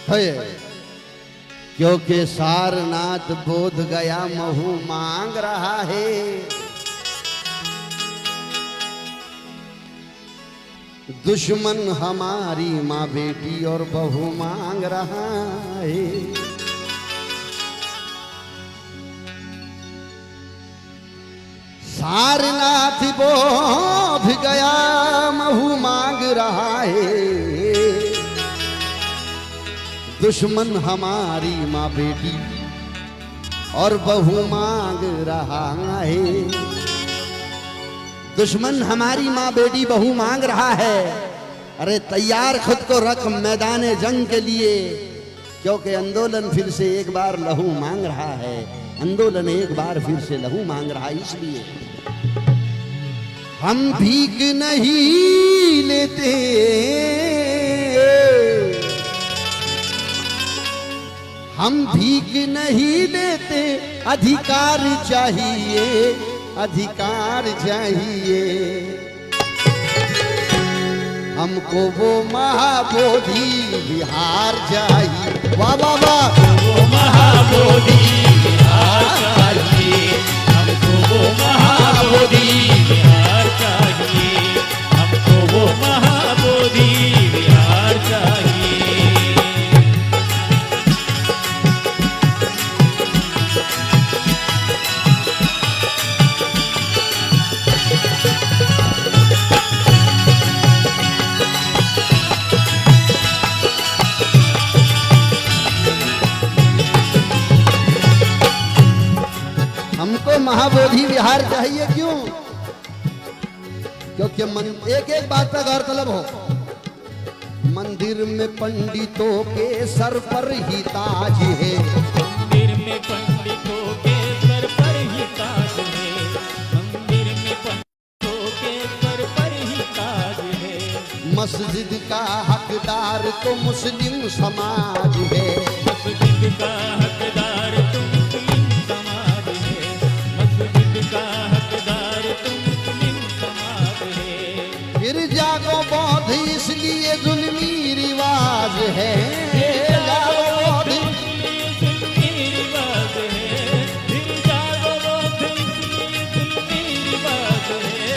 है क्योंकि सारनाथ बोध गया महू मांग रहा है। दुश्मन हमारी माँ बेटी और बहू मांग रहा है। सारनाथ बोध गया महू मांग रहा है। दुश्मन हमारी माँ बेटी और बहू मांग रहा है। दुश्मन हमारी माँ बेटी बहू मांग रहा है। अरे तैयार खुद को रख मैदान जंग के लिए, क्योंकि आंदोलन फिर से एक बार लहू मांग रहा है। आंदोलन एक बार फिर से लहू मांग रहा है। इसलिए हम भीख नहीं लेते, हम भीख नहीं लेते, अधिकार चाहिए, अधिकार चाहिए। हमको वो महाबोधि विहार चाहिए। वाह वाह वाह, वो महाबोधि विहार चाहिए, हमको वो महाबोधि विहार चाहिए, हमको वो महाबोधि विहार चाहिए। हमको महाबोधि विहार चाहिए। क्यों? क्योंकि एक एक बात पर गौरतलब हो। मंदिर में पंडितों के सर पर ही ताज है। मंदिर में पंडितों के सर पर ही ताज है। मंदिर में पंडितों के सर पर ही ताज है। मस्जिद का हकदार तो मुस्लिम समाज है। मस्जिद का हकदार तो मुस्लिम समाज है। मस्जिद का हकदार तो मुस्लिम समाज है। फिर जागो बौद्ध इसलिए जुल्मी रिवाज है। जागो बौद्ध जुल्मी रिवाज है। फिर जागो बौद्ध इसलिए जुल्मी रिवाज है।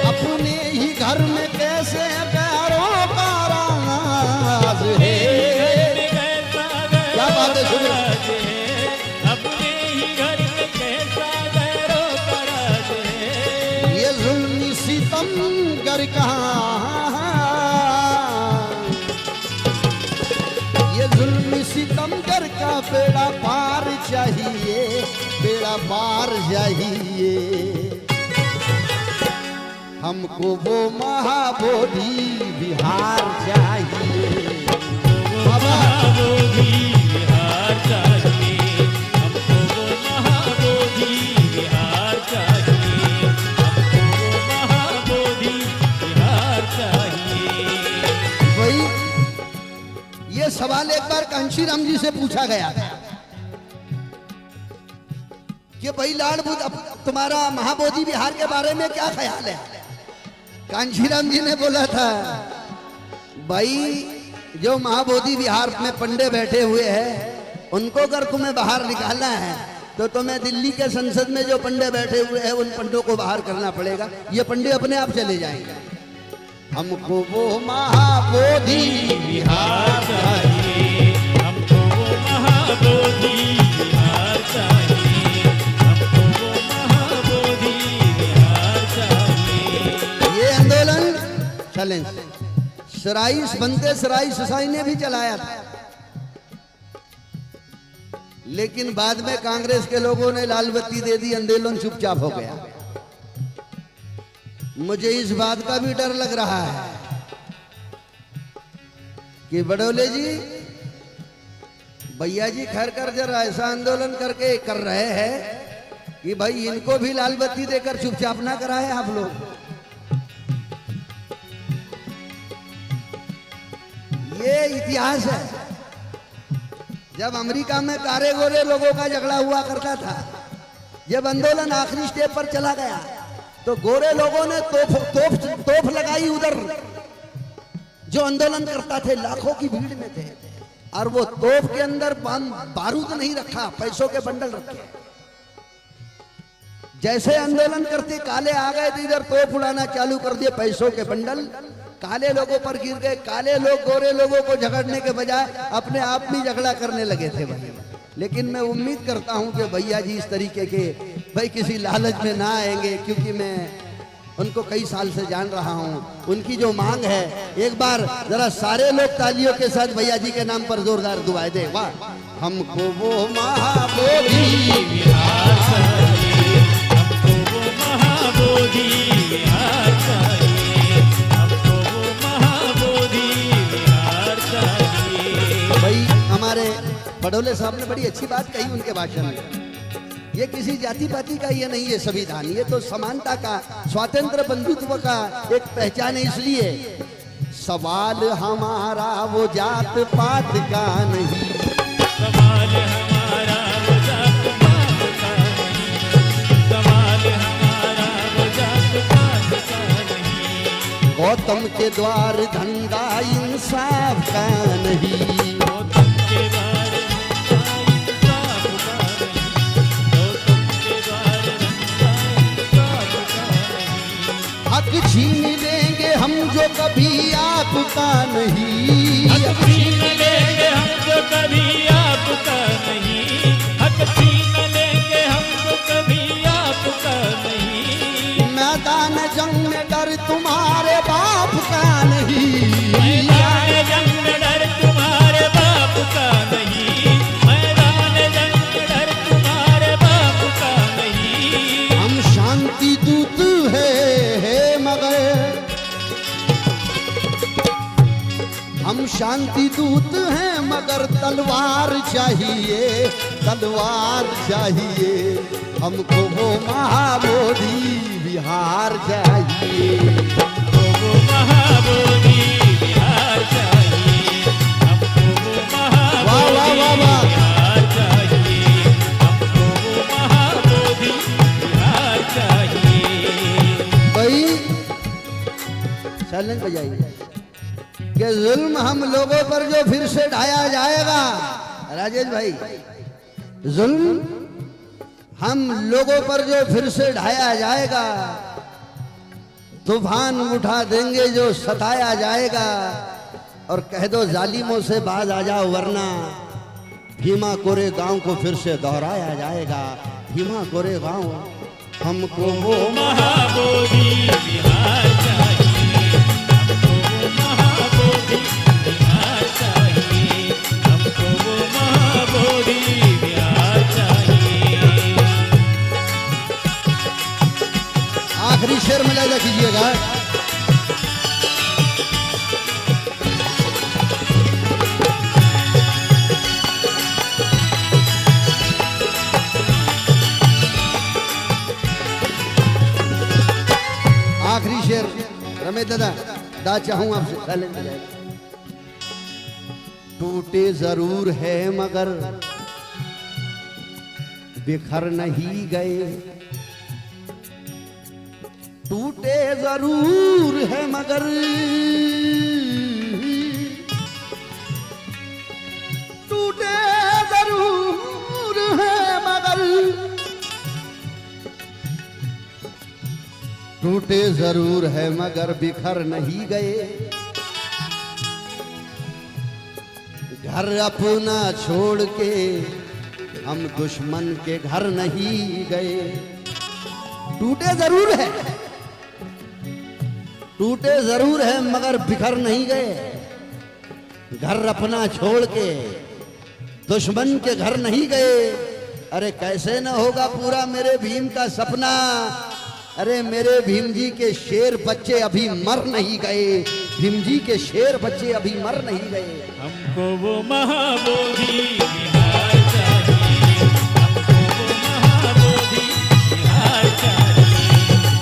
अपने ही घर में कैसे प्यारों का राज है। क्या बात है सुनो। अपने ही घर में कैसा गैरों का राज है। ये जुल्मी सितमगर कहाँ, ये जुल्मी सितमगर का बेड़ा पार चाहिए, बेड़ा पार चाहिए। हमको वो महाबोधि विहार चाहिए। महाबोधि विहार चाहिए, हमको वो महाबोधि विहार चाहिए, हमको वो महाबोधि विहार चाहिए। वही ये सवाल एक बार कांशीराम जी से पूछा गया कि भाई लाल बुद्ध तुम्हारा महाबोधि विहार के बारे में क्या ख्याल है। कांशीराम जी ने बोला था, भाई जो महाबोधि विहार में पंडे बैठे हुए हैं उनको अगर तुम्हें बाहर निकालना है तो तुम्हें दिल्ली के संसद में जो पंडे बैठे हुए हैं उन पंडों को बाहर करना पड़ेगा। ये पंडे अपने आप चले जाएंगे। हमको वो महाबोधि विहार चाहिए, हमको वो महाबोधि विहार चाहिए, हमको वो महाबोधि विहार चाहिए। ये आंदोलन चैलेंज सराइस बनते सराइस ससाई ने भी चलाया था, लेकिन बाद में कांग्रेस के लोगों ने लाल बत्ती दे दी, आंदोलन चुपचाप हो गया। मुझे इस बात का भी डर लग रहा है कि बड़ौले जी भैया जी खैर कर जरा ऐसा आंदोलन करके कर रहे हैं कि भाई इनको भी लाल बत्ती देकर चुपचाप ना कराए आप लोग। ये इतिहास है। जब अमेरिका में कारे गोरे लोगों का झगड़ा हुआ करता था, जब आंदोलन आखिरी स्टेप पर चला गया तो गोरे लोगों ने तोप लगाई उधर जो आंदोलन करता थे, लाखों की भीड़ में थे। और वो तोप के अंदर बारूद नहीं रखा, पैसों के बंडल रखे। जैसे आंदोलन करते काले आ गए तो इधर तोप उड़ाना चालू कर दिए, पैसों के बंडल काले लोगों पर गिर गए। काले लोग गोरे लोगों को झगड़ने के बजाय अपने आप में झगड़ा करने लगे थे भाई। लेकिन मैं उम्मीद करता हूं कि भैया जी इस तरीके के भाई किसी लालच में ना आएंगे, क्योंकि मैं उनको कई साल से जान रहा हूं। उनकी जो मांग है, एक बार जरा सारे लोग तालियों के साथ भैया जी के नाम पर जोरदार दुआएं दे। वाह, हमको वो महाबोधि विहार चाहिए, हमको वो महाबोधि विहार चाहिए, हमको वो महाबोधि विहार चाहिए। भाई हमारे बडोले साहब ने बड़ी अच्छी बात कही उनके भाषण में। ये किसी जाति पाति का ये नहीं है संविधान, ये तो समानता का, स्वातंत्र बंधुत्व का एक पहचान है। इसलिए सवाल हमारा वो जात पात का नहीं, सवाल हमारा वो जात पात का नहीं, सवाल हमारा वो जात पात का नहीं। गौतम के द्वार धंधा इंसाफ का नहीं, गौतम के द्वार इंसाफ का नहीं, गौतम के द्वार इंसाफ का नहीं। हक छीन लेंगे हम जो कभी आपका नहीं, हक छीन लेंगे हम जो कभी आपका नहीं, हक छीन लेंगे हम जो कभी आपका नहीं। मैदान जंग में डर तुम्हारे बाप का नहीं, मैदान जंग में डर तुम्हारे बाप का नहीं, मैदान जंग में डर तुम्हारे बाप का नहीं। हम शांति दूत है मगर, हम शांति दूत हैं मगर तलवार चाहिए, तलवार चाहिए। हमको वो महाबोधि विहार चाहिए, हमको वो महाबोधि विहार चाहिए, हमको वो वाह वाह वाह महाबोधि वाह। विहार चाहिए, हमको वो महाबोधि विहार चाहिए। भाई चैलेंज बजाइए कि जुल्म हम लोगों पर जो फिर से ढाया जाएगा, राजेश भाई, जुल्म हम लोगों पर जो फिर से ढाया जाएगा, तूफान उठा देंगे जो सताया जाएगा। और कह दो जालिमों से बाज आ जाओ वरना भीमा कोरे गांव को फिर से दोहराया जाएगा। भीमा कोरे गांव हमको वो महाबोधि विहार चाहिए, हमको वो महाबोधि विहार चाहिए, हमको वो महाबोधि विहार चाहिए। आखिरी शेर मुलायजा कीजिएगा। आखिरी शेर रमेश दादा चाहूं आपसे चैलेंज जाएगा। टूटे जरूर है मगर बिखर नहीं गए, टूटे जरूर है मगर टूटे जरूर है मगर टूटे जरूर है मगर बिखर नहीं गए। घर अपना छोड़ के हम दुश्मन के घर नहीं गए। टूटे जरूर है, टूटे जरूर है मगर बिखर नहीं गए। घर अपना छोड़ के दुश्मन के घर नहीं गए। अरे कैसे न होगा पूरा मेरे भीम का सपना। अरे मेरे भीम जी के शेर बच्चे अभी मर नहीं गए, भीम जी के शेर बच्चे अभी मर नहीं गए। हमको वो महाबोधि विहार चाहिए, हमको वो महाबोधि विहार चाहिए,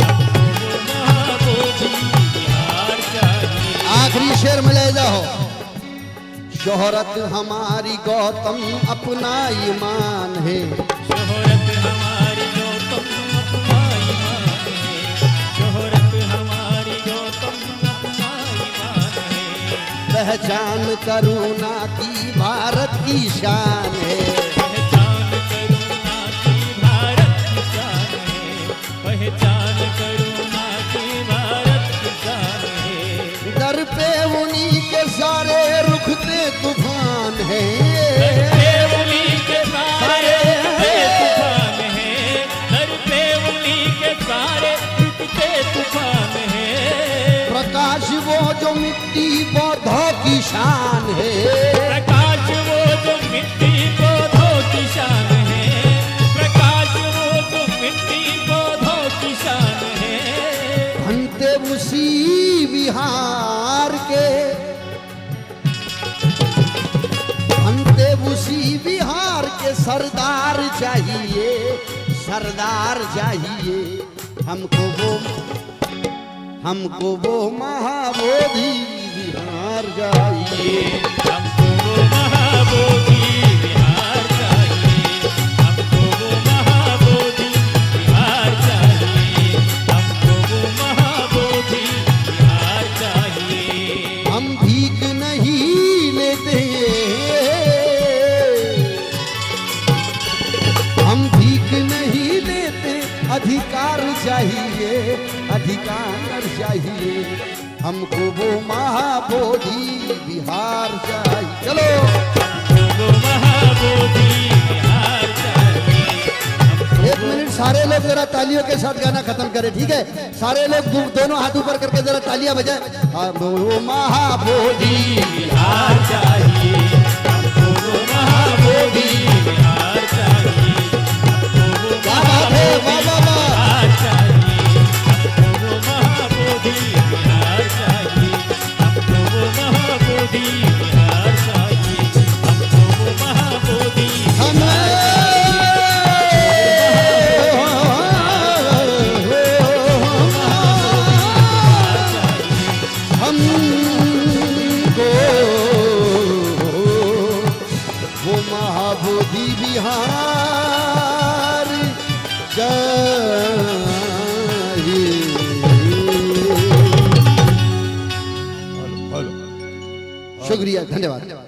हमको वो महाबोधि विहार चाहिए। आखिरी शेर में ले जाओ। शोहरत हमारी गौतम अपना ईमान है, शोहरत हमारी गौतम अपना ईमान है, शोहरत हमारी गौतम अपना ईमान है। पहचान करुणा की भारत की शान है। पहचान करुणा की भारत की शान है, पहचान करुणा की भारत की शान है। दर पे उन्हीं के सारे रुखते तूफान है, उन्हीं के सारे रुकते तूफान है, दर पे उन्हीं के सारे रुकते तूफान है। प्रकाश वो जो मिट्टी पौधों की शान है, प्रकाश वो जो मिट्टी पौधों की शान है, प्रकाश वो जो मिट्टी पौधों की शान है। बनते उसी बिहार के, बनते उसी बिहार के सरदार चाहिए, सरदार चाहिए। हमको वो महाबोधि बिहार चाहिए। हमको वो महाबोधि बिहार चाहिए, हमको वो महाबोधि बिहार चाहिए, हमको वो महाबोधि बिहार चाहिए। हम भीख नहीं लेते, हम भीख नहीं लेते, अधिकार चाहिए, अधिकार चाहिए। हमको वो महाबोधि बिहार चाहिए। चलो हमको वो महाबोधि बिहार चाहिए। एक मिनट सारे लोग जरा तालियों के साथ गाना खत्म करें, ठीक है? सारे लोग दोनों हाथ ऊपर करके जरा तालियां बजाएं। हमको वो महाबोधि बिहार चाहिए, हमको वो महाबोधि बिहार चाहिए, हमको वो क्या बात है, वाह वाह वाह। बिहार चाहिए, हमको वो महाबोधि बिहार चाहिए, हमको वो महाबोधि बिहार चाहिए, हमको वो महाबोधि हमको वो महाबोधि बिहार चाहिए। शुक्रिया, धन्यवाद।